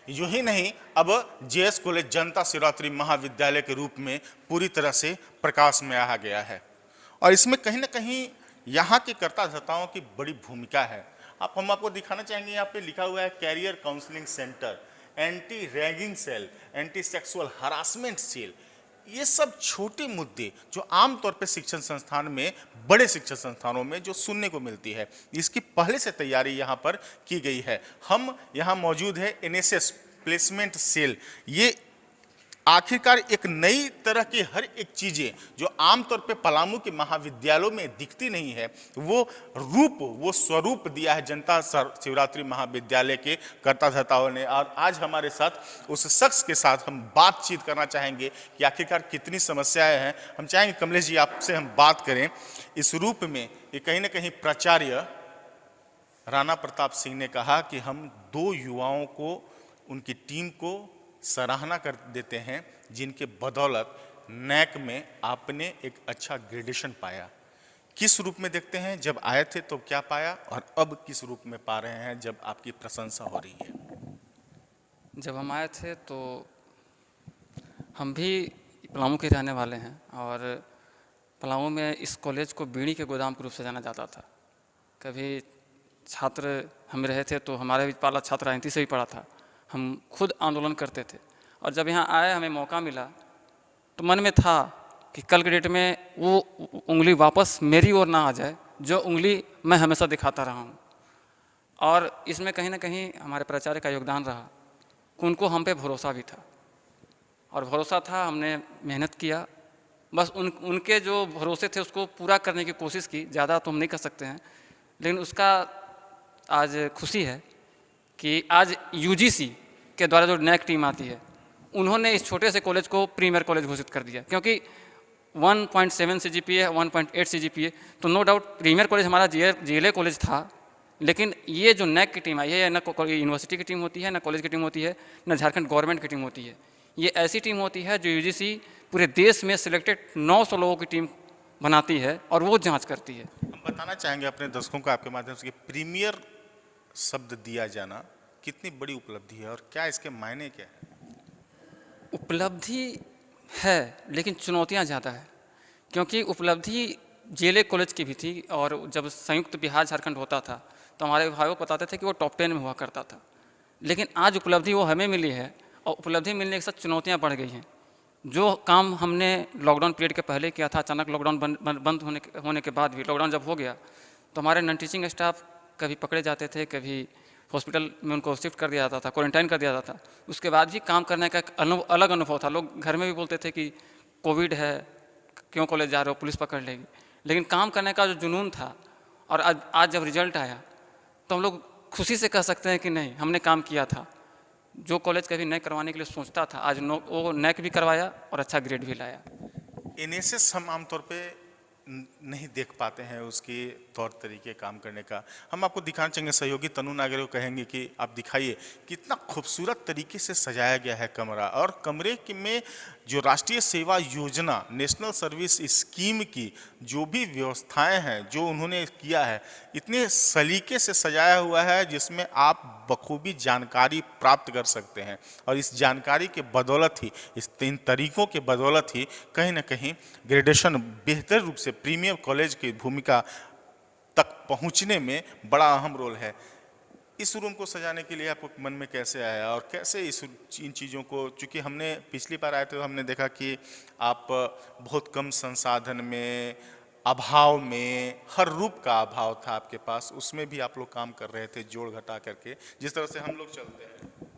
यूं ही नहीं, अब जेएस कॉलेज जनता शिवरात्रि महाविद्यालय के रूप में पूरी तरह से प्रकाश में आ गया है और इसमें कहीं ना कहीं यहाँ के कर्ता धर्ताओं की बड़ी भूमिका है। हम आपको दिखाना चाहेंगे, यहाँ पे लिखा हुआ है career counselling centre, anti ragging cell, anti sexual harassment cell. ये सब छोटे मुद्दे जो आमतौर पे शिक्षण संस्थान में, बड़े शिक्षण संस्थानों में जो सुनने को मिलती है, इसकी पहले से तैयारी यहाँ पर की गई है। हम यहाँ मौजूद है एनएसएस प्लेसमेंट सेल। ये आखिरकार एक नई तरह की हर एक चीज़ें जो आमतौर पे पलामू के महाविद्यालयों में दिखती नहीं है, वो रूप, वो स्वरूप दिया है जनता शिवरात्रि महाविद्यालय के कर्ता धर्ताओं ने। और आज हमारे साथ उस शख्स के साथ हम बातचीत करना चाहेंगे कि आखिरकार कितनी समस्याएं हैं। हम चाहेंगे कमलेश जी आपसे हम बात करें इस रूप में। ये कहीं ना कहीं प्राचार्य राणा प्रताप सिंह ने कहा कि हम 2 युवाओं को, उनकी टीम को सराहना कर देते हैं जिनके बदौलत नैक में आपने एक अच्छा ग्रेडेशन पाया। किस रूप में देखते हैं, जब आए थे तो क्या पाया और अब किस रूप में पा रहे हैं जब आपकी प्रशंसा हो रही है? जब हम आए थे तो हम भी पलामू के रहने वाले हैं और पलामू में इस कॉलेज को बीड़ी के गोदाम के रूप से जाना जाता था। कभी छात्र हम रहे थे तो हमारे भी पाला छात्र राजनीति से भी पढ़ा था, हम खुद आंदोलन करते थे। और जब यहाँ आए, हमें मौका मिला, तो मन में था कि कल के डेट में वो उंगली वापस मेरी ओर ना आ जाए जो उंगली मैं हमेशा दिखाता रहा हूँ। और इसमें कहीं ना कहीं हमारे प्राचार्य का योगदान रहा, उनको हम पे भरोसा भी था और भरोसा था, हमने मेहनत किया। बस उनके जो भरोसे थे उसको पूरा करने की कोशिश की। ज़्यादा तो हम नहीं कर सकते हैं, लेकिन उसका आज खुशी है कि आज यूजीसी के द्वारा जो नैक टीम आती है, उन्होंने इस छोटे से कॉलेज को प्रीमियर कॉलेज घोषित कर दिया। क्योंकि 1.7 CGPA, 1.8 CGPA, तो नो डाउट प्रीमियर कॉलेज हमारा जीएलए कॉलेज था। लेकिन ये जो नैक की टीम आई है, ना यूनिवर्सिटी की टीम होती है, ना कॉलेज की टीम होती है, ना झारखंड गवर्नमेंट की टीम होती है। ये ऐसी टीम होती है जो यूजीसी पूरे देश में सिलेक्टेड 900 लोगों की टीम बनाती है और वो जाँच करती है। हम बताना चाहेंगे अपने दर्शकों को आपके माध्यम से कि प्रीमियर शब्द दिया जाना कितनी बड़ी उपलब्धि है और क्या इसके मायने क्या है? उपलब्धि है, लेकिन चुनौतियां ज़्यादा है। क्योंकि उपलब्धि जेएलए कॉलेज की भी थी और जब संयुक्त बिहार झारखंड होता था तो हमारे भाइयों को बताते थे कि वो टॉप 10 में हुआ करता था। लेकिन आज उपलब्धि वो हमें मिली है और उपलब्धि मिलने के साथ चुनौतियाँ बढ़ गई हैं। जो काम हमने लॉकडाउन पीरियड के पहले किया था, अचानक लॉकडाउन बंद होने के बाद भी, लॉकडाउन जब हो गया तो हमारे नॉन टीचिंग स्टाफ कभी पकड़े जाते थे, कभी हॉस्पिटल में उनको शिफ्ट कर दिया जाता था, क्वारंटाइन कर दिया जाता था। उसके बाद भी काम करने का एक अलग अनुभव था। लोग घर में भी बोलते थे कि कोविड है, क्यों कॉलेज जा रहे हो, पुलिस पकड़ लेगी। लेकिन काम करने का जो जुनून था, और आज जब रिजल्ट आया तो हम लोग खुशी से कह सकते हैं कि नहीं, हमने काम किया था। जो कॉलेज कभी नैक करवाने के लिए सोचता था, आज वो नैक भी करवाया और अच्छा ग्रेड भी लाया। एनएसएस हम आमतौर पे नहीं देख पाते हैं उसके तौर तरीके काम करने का। हम आपको दिखाना चाहेंगे, सहयोगी तनु नागर को कहेंगे कि आप दिखाइए कितना खूबसूरत तरीके से सजाया गया है कमरा। और कमरे में जो राष्ट्रीय सेवा योजना, नेशनल सर्विस स्कीम की जो भी व्यवस्थाएं हैं जो उन्होंने किया है, इतने सलीके से सजाया हुआ है जिसमें आप बखूबी जानकारी प्राप्त कर सकते हैं। और इस जानकारी के बदौलत ही, इस 3 तरीकों के बदौलत ही कहीं ना कहीं ग्रेडेशन बेहतर रूप से प्रीमियर कॉलेज की भूमिका तक पहुंचने में बड़ा अहम रोल है। इस रूम को सजाने के लिए आपको मन में कैसे आया और कैसे इन चीज़ों को, चूँकि हमने पिछली बार आए थे तो हमने देखा कि आप बहुत कम संसाधन में, अभाव में, हर रूप का अभाव था आपके पास, उसमें भी आप लोग काम कर रहे थे जोड़ घटा करके, जिस तरह से हम लोग चलते हैं।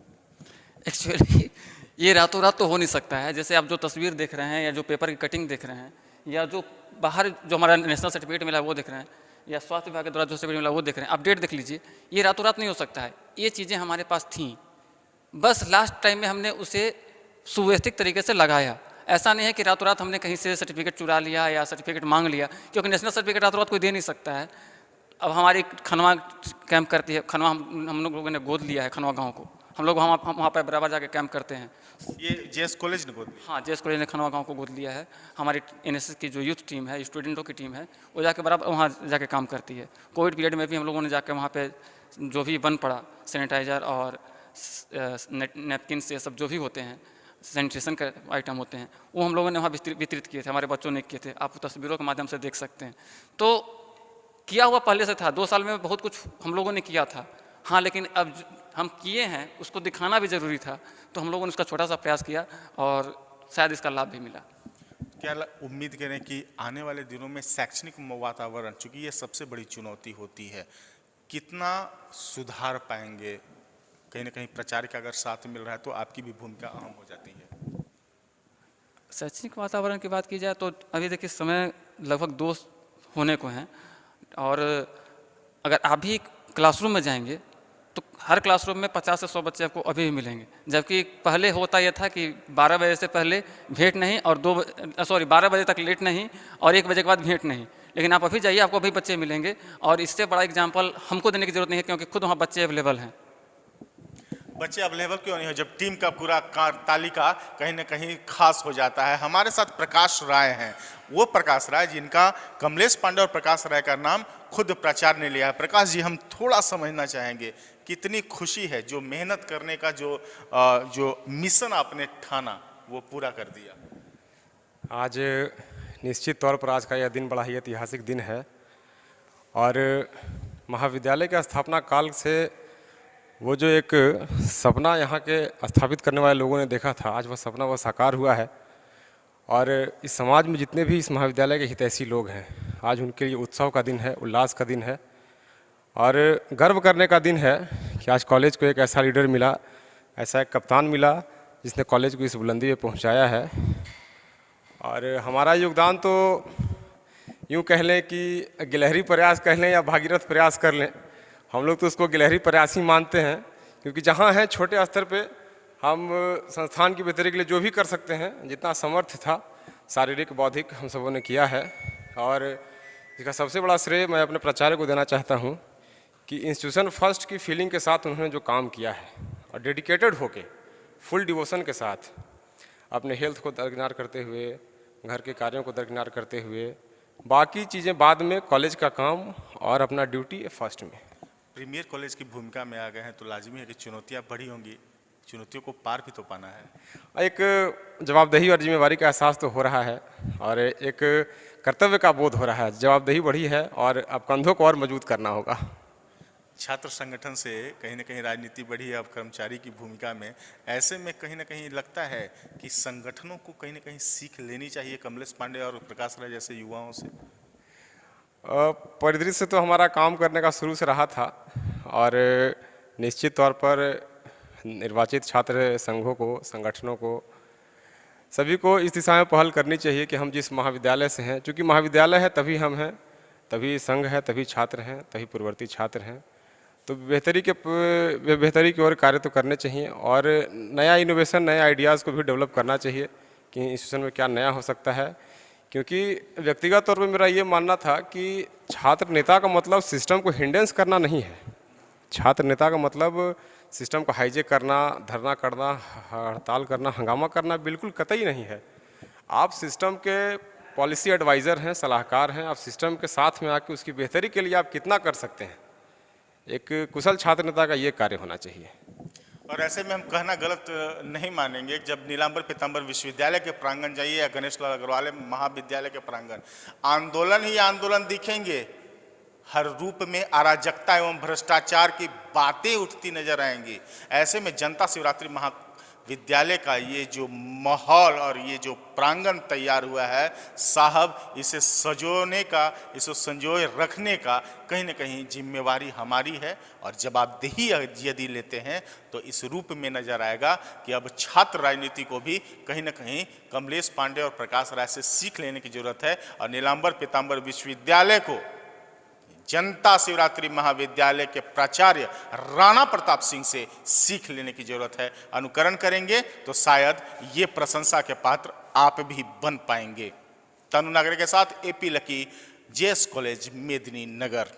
एक्चुअली ये रातों रात तो हो नहीं सकता है। जैसे आप जो तस्वीर देख रहे हैं या जो पेपर की कटिंग देख रहे हैं या जो बाहर जो हमारा नेशनल सर्टिफिकेट मिला है वो देख रहे हैं या स्वास्थ्य विभाग के द्वारा जो सर्टिफिकेट मिला वो देख रहे हैं, अपडेट देख लीजिए। ये रातों रात नहीं हो सकता है। ये चीज़ें हमारे पास थीं, बस लास्ट टाइम में हमने उसे सुव्यवस्थित तरीके से लगाया। ऐसा नहीं है कि रातों रात हमने कहीं से सर्टिफिकेट चुरा लिया या सर्टिफिकेट मांग लिया, क्योंकि नेशनल सर्टिफिकेट रातों रात कोई दे नहीं सकता है। अब हमारी खनवा कैंप करती है, खनवा हम लोगों ने गोद लिया है, खनवा गाँव को। हम लोग वहाँ पर बराबर जाके कैंप करते हैं। ये जेएस कॉलेज ने गोद लिया? हाँ, जेएस कॉलेज ने खनवा गाँव को गोद लिया है। हमारी एनएसएस की जो यूथ टीम है, स्टूडेंटों की टीम है, वो जाके बराबर वहाँ जाके काम करती है। कोविड पीरियड में भी हम लोगों ने जाके वहाँ पे जो भी बन पड़ा, सैनिटाइज़र और नैपकिन से सब जो भी होते हैं, सैनिटेशन का आइटम होते हैं, वो हम लोगों ने वहाँ वितरित किए थे, हमारे बच्चों ने किए थे। आप तस्वीरों के माध्यम से देख सकते हैं। तो किया हुआ पहले से था, 2 साल में बहुत कुछ हम लोगों ने किया था। हाँ, लेकिन अब हम किए हैं, उसको दिखाना भी ज़रूरी था, तो हम लोगों ने उसका छोटा सा प्रयास किया और शायद इसका लाभ भी मिला। क्या उम्मीद करें कि आने वाले दिनों में शैक्षणिक वातावरण, चूंकि ये सबसे बड़ी चुनौती होती है, कितना सुधार पाएंगे? कहीं ना कहीं प्राचार्य का अगर साथ मिल रहा है तो आपकी भी भूमिका अहम हो जाती है। शैक्षणिक वातावरण की बात की जाए तो अभी देखिए समय लगभग 2 होने को हैं, और अगर आप भी क्लासरूम में जाएंगे तो हर क्लासरूम में 50 से 100 बच्चे आपको अभी भी मिलेंगे। जबकि पहले होता यह था कि 12 बजे से पहले भेंट नहीं और 12 बजे तक लेट नहीं और 1 बजे के बाद भेंट नहीं। लेकिन आप अभी जाइए, आपको अभी बच्चे मिलेंगे, और इससे बड़ा एग्जाम्पल हमको देने की जरूरत नहीं है, क्योंकि खुद वहाँ बच्चे अवेलेबल हैं। बच्चे अवेलेबल क्यों नहीं हो जब टीम का पूरा तालिका कहीं ना कहीं खास हो जाता है। हमारे साथ प्रकाश राय हैं, वो प्रकाश राय जिनका कमलेश पांडे और प्रकाश राय का नाम खुद प्राचार्य ने लिया है। प्रकाश जी, हम थोड़ा समझना चाहेंगे, कितनी खुशी है जो मेहनत करने का जो मिशन आपने ठाना वो पूरा कर दिया। आज निश्चित तौर पर आज का यह दिन बड़ा ही ऐतिहासिक दिन है, और महाविद्यालय के स्थापना काल से वो जो एक सपना यहाँ के स्थापित करने वाले लोगों ने देखा था, आज वह सपना वह साकार हुआ है। और इस समाज में जितने भी इस महाविद्यालय के हितैषी लोग हैं, आज उनके लिए उत्सव का दिन है, उल्लास का दिन है, और गर्व करने का दिन है कि आज कॉलेज को एक ऐसा लीडर मिला, ऐसा एक कप्तान मिला जिसने कॉलेज को इस बुलंदी पे पहुँचाया है। और हमारा योगदान तो यूँ कह लें कि गिलहरी प्रयास कह लें या भागीरथ प्रयास कर लें, हम लोग तो उसको गिलहरी प्रयास ही मानते हैं, क्योंकि जहाँ हैं छोटे स्तर पे हम संस्थान की बेहतरी के लिए जो भी कर सकते हैं, जितना समर्थ था शारीरिक बौद्धिक हम सबों ने किया है। और इसका सबसे बड़ा श्रेय मैं अपने प्राचार्य को देना चाहता हूँ कि इंस्टीट्यूशन फर्स्ट की फीलिंग के साथ उन्होंने जो काम किया है और डेडिकेटेड होके फुल डिवोशन के साथ अपने हेल्थ को दरकिनार करते हुए, घर के कार्यों को दरकिनार करते हुए, बाकी चीज़ें बाद में, कॉलेज का काम और अपना ड्यूटी फर्स्ट में। प्रीमियर कॉलेज की भूमिका में आ गए हैं तो लाजमी है कि चुनौतियाँ बढ़ी होंगी, चुनौतियों को पार भी तो पाना है। एक जवाबदेही और जिम्मेवारी का एहसास तो हो रहा है, और एक कर्तव्य का बोध हो रहा है। जवाबदेही बढ़ी है और अब कंधों को और मजबूत करना होगा। छात्र संगठन से कहीं ना कहीं राजनीति बढ़ी है अब कर्मचारी की भूमिका में। ऐसे में कहीं ना कहीं लगता है कि संगठनों को कहीं ना कहीं सीख लेनी चाहिए कमलेश पांडे और प्रकाश राय जैसे युवाओं से। परिदृश्य तो हमारा काम करने का शुरू से रहा था, और निश्चित तौर पर निर्वाचित छात्र संघों को, संगठनों को, सभी को इस दिशा में पहल करनी चाहिए कि हम जिस महाविद्यालय से हैं, चूँकि महाविद्यालय है तभी हम हैं, तभी संघ है, तभी छात्र हैं, तभी पूर्ववर्ती छात्र हैं, तो बेहतरी की ओर कार्य तो करने चाहिए, और नया इनोवेशन, नए आइडियाज़ को भी डेवलप करना चाहिए कि इंस्टीट्यूशन में क्या नया हो सकता है। क्योंकि व्यक्तिगत तौर पर मेरा ये मानना था कि छात्र नेता का मतलब सिस्टम को हिंडेंस करना नहीं है। छात्र नेता का मतलब सिस्टम को हाईजेक करना, धरना करना, हड़ताल करना, हंगामा करना बिल्कुल कतई नहीं है। आप सिस्टम के पॉलिसी एडवाइज़र हैं, सलाहकार हैं, आप सिस्टम के साथ में आके उसकी बेहतरी के लिए आप कितना कर सकते हैं, एक कुशल छात्र नेता का ये कार्य होना चाहिए। और ऐसे में हम कहना गलत नहीं मानेंगे, जब नीलांबर पीतांबर विश्वविद्यालय के प्रांगण जाइए या गणेश लाल अग्रवाल महाविद्यालय के प्रांगण, आंदोलन ही आंदोलन दिखेंगे। हर रूप में अराजकता एवं भ्रष्टाचार की बातें उठती नजर आएंगी। ऐसे में जनता शिवरात्रि महाविद्यालय का ये जो माहौल और ये जो प्रांगण तैयार हुआ है साहब, इसे सजोने का, इसे संजोए रखने का कहीं ना कहीं जिम्मेवारी हमारी है। और जवाबदेही यदि लेते हैं तो इस रूप में नजर आएगा कि अब छात्र राजनीति को भी कहीं ना कहीं कमलेश पांडे और प्रकाश राय से सीख लेने की जरूरत है, और नीलांबर पीतांबर विश्वविद्यालय को जनता शिवरात्रि महाविद्यालय के प्राचार्य राणा प्रताप सिंह से सीख लेने की जरूरत है। अनुकरण करेंगे तो शायद ये प्रशंसा के पात्र आप भी बन पाएंगे। तनु नागरे के साथ एपी लकी, जेएस कॉलेज, मेदिनी नगर।